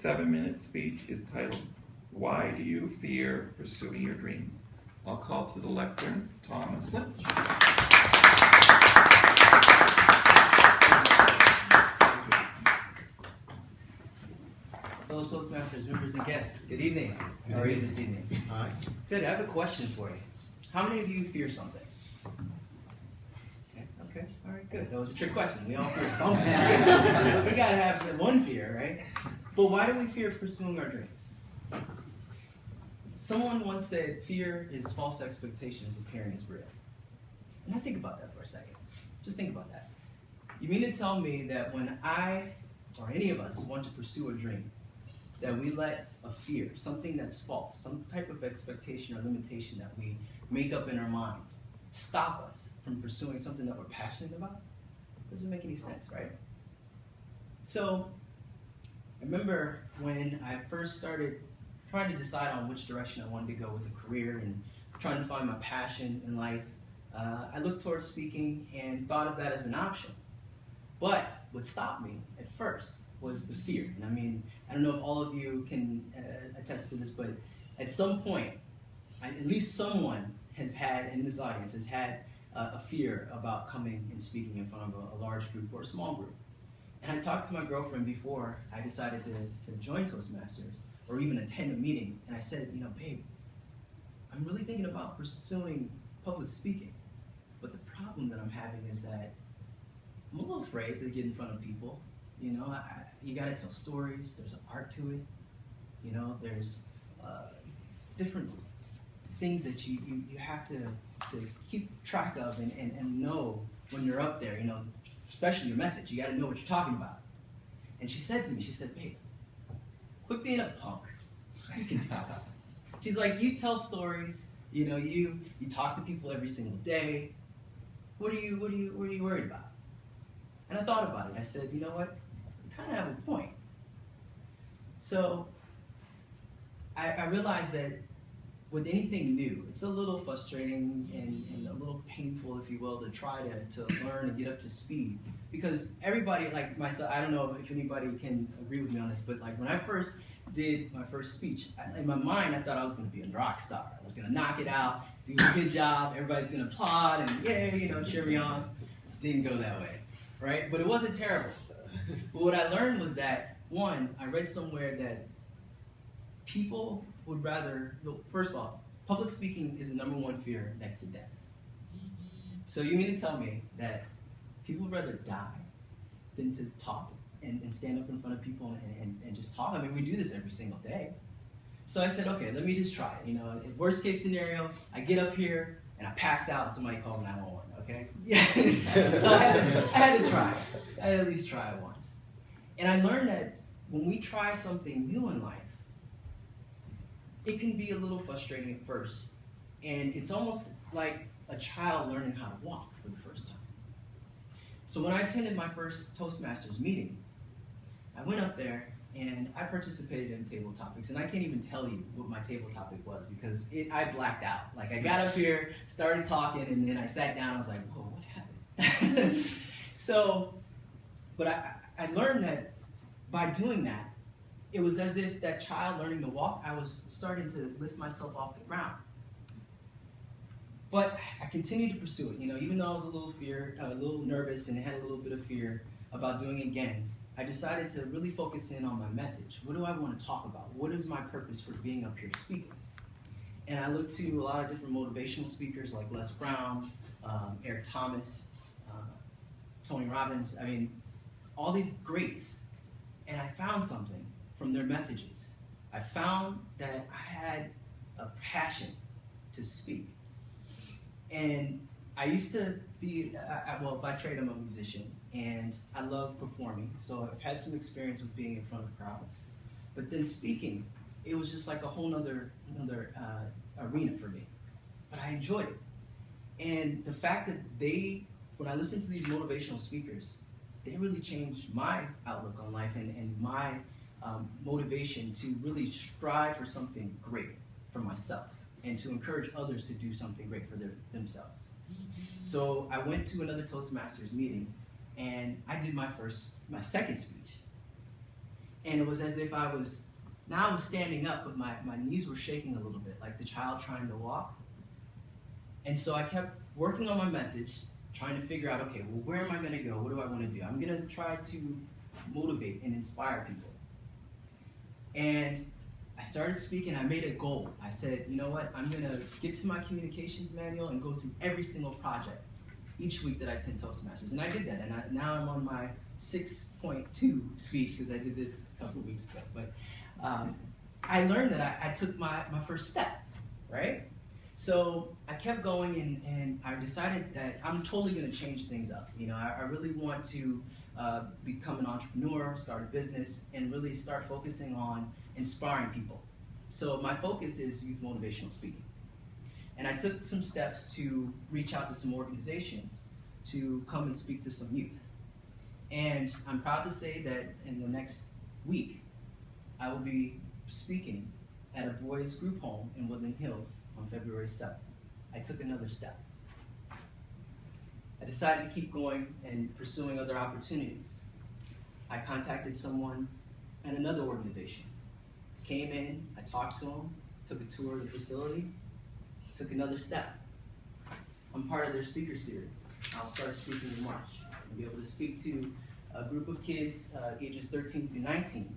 7-minute speech is titled, Why Do You Fear Pursuing Your Dreams? I'll call to the lectern, Thomas Lynch. Fellow Toastmasters, members and guests, good evening. How are you this evening? Hi. Good, I have a question for you. How many of you fear something? Okay, all right, good. That was a trick question. We all fear something. We gotta have one fear, right? But why do we fear pursuing our dreams? Someone once said, fear is false expectations appearing as real. And I think about that for a second. Just think about that. You mean to tell me that when I, or any of us, want to pursue a dream, that we let a fear, something that's false, some type of expectation or limitation that we make up in our minds, stop us from pursuing something that we're passionate about? Doesn't make any sense, right? So, I remember when I first started trying to decide on which direction I wanted to go with a career and trying to find my passion in life, I looked towards speaking and thought of that as an option. But what stopped me at first was the fear. And I mean, I don't know if all of you can attest to this, but at some point, at least someone has had, in this audience, has had a fear about coming and speaking in front of a large group or a small group. And I talked to my girlfriend before I decided to join Toastmasters or even attend a meeting. And I said, you know, babe, I'm really thinking about pursuing public speaking. But the problem that I'm having is that I'm a little afraid to get in front of people. You know, you gotta tell stories, there's an art to it. You know, there's different things that you have to keep track of and know when you're up there, you know, especially your message. You gotta know what you're talking about. And she said to me, she said, babe, quit being a punk. You can do this. She's like, you tell stories, you know, you talk to people every single day. What are you worried about? And I thought about it. I said, you know what? You kind of have a point. So I realized that with anything new, it's a little frustrating and a little painful, if you will, to try to learn and get up to speed. Because everybody, like myself, I don't know if anybody can agree with me on this, but like when I first did my first speech, in my mind, I thought I was going to be a rock star. I was going to knock it out, do a good job, everybody's going to applaud and yay, you know, cheer me on. Didn't go that way, right? But it wasn't terrible. But what I learned was that, one, I read somewhere that people would rather, first of all, public speaking is the #1 fear next to death. So you mean to tell me that people would rather die than to talk and stand up in front of people and just talk? I mean, we do this every single day. So I said, okay, let me just try it. You know, worst case scenario, I get up here and I pass out and somebody calls 911, okay? Yeah. So I had to try it. I had to at least try it once. And I learned that when we try something new in life, it can be a little frustrating at first. And it's almost like a child learning how to walk for the first time. So when I attended my first Toastmasters meeting, I went up there and I participated in table topics. And I can't even tell you what my table topic was because I blacked out. Like I got up here, started talking, and then I sat down. I was like, whoa, what happened? So, but I learned that by doing that, it was as if that child learning to walk, I was starting to lift myself off the ground. But I continued to pursue it. You know, even though I was a little nervous and had a little bit of fear about doing it again, I decided to really focus in on my message. What do I want to talk about? What is my purpose for being up here speaking? And I looked to a lot of different motivational speakers like Les Brown, Eric Thomas, Tony Robbins. I mean, all these greats. And I found something from their messages. I found that I had a passion to speak. And I used to be, well, by trade I'm a musician, and I love performing, so I've had some experience with being in front of crowds. But then speaking, it was just like a whole nother arena for me. But I enjoyed it. And the fact that when I listened to these motivational speakers, they really changed my outlook on life and my motivation to really strive for something great for myself and to encourage others to do something great for themselves. So I went to another Toastmasters meeting and I did my second speech. And it was as if I was standing up, but my knees were shaking a little bit, like the child trying to walk. And so I kept working on my message, trying to figure out, okay, well, where am I going to go? What do I want to do? I'm going to try to motivate and inspire people. And I started speaking. I made a goal. I said, you know what? I'm going to get to my communications manual and go through every single project each week that I attend Toastmasters. And I did that. And now I'm on my 6.2 speech because I did this a couple of weeks ago. But I learned that I took my first step, right? So I kept going, and I decided that I'm totally going to change things up. You know, I really want to become an entrepreneur, start a business, and really start focusing on inspiring people. So my focus is youth motivational speaking. And I took some steps to reach out to some organizations to come and speak to some youth. And I'm proud to say that in the next week, I will be speaking at a boys group home in Woodland Hills on February 7th. I took another step. I decided to keep going and pursuing other opportunities. I contacted someone at another organization. Came in, I talked to them, took a tour of the facility, took another step. I'm part of their speaker series. I'll start speaking in March. I'll be able to speak to a group of kids ages 13 through 19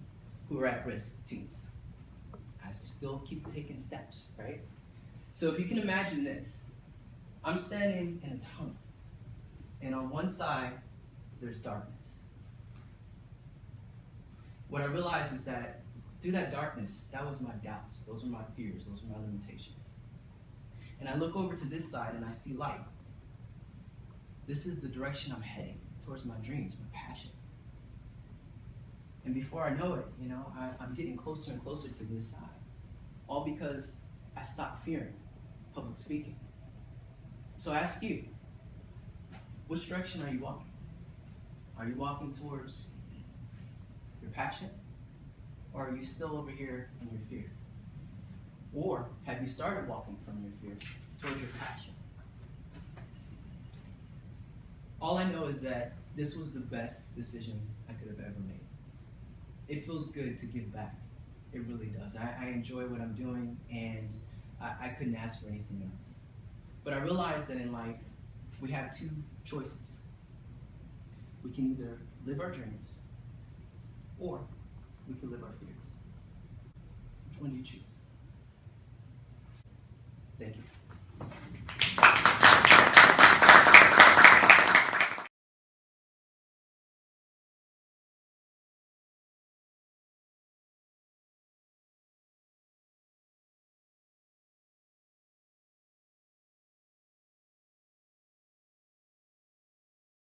who are at-risk teens. I still keep taking steps, right? So if you can imagine this, I'm standing in a tunnel, and on one side, there's darkness. What I realized is that through that darkness, that was my doubts, those were my fears, those were my limitations. And I look over to this side and I see light. This is the direction I'm heading, towards my dreams, my passion. And before I know it, you know, I'm getting closer and closer to this side. All because I stopped fearing public speaking. So I ask you, which direction are you walking? Are you walking towards your passion? Or are you still over here in your fear? Or have you started walking from your fear towards your passion? All I know is that this was the best decision I could have ever made. It feels good to give back. It really does. I enjoy what I'm doing, and I couldn't ask for anything else. But I realized that in life, we have two choices. We can either live our dreams, or we can live our fears. Which one do you choose? Thank you.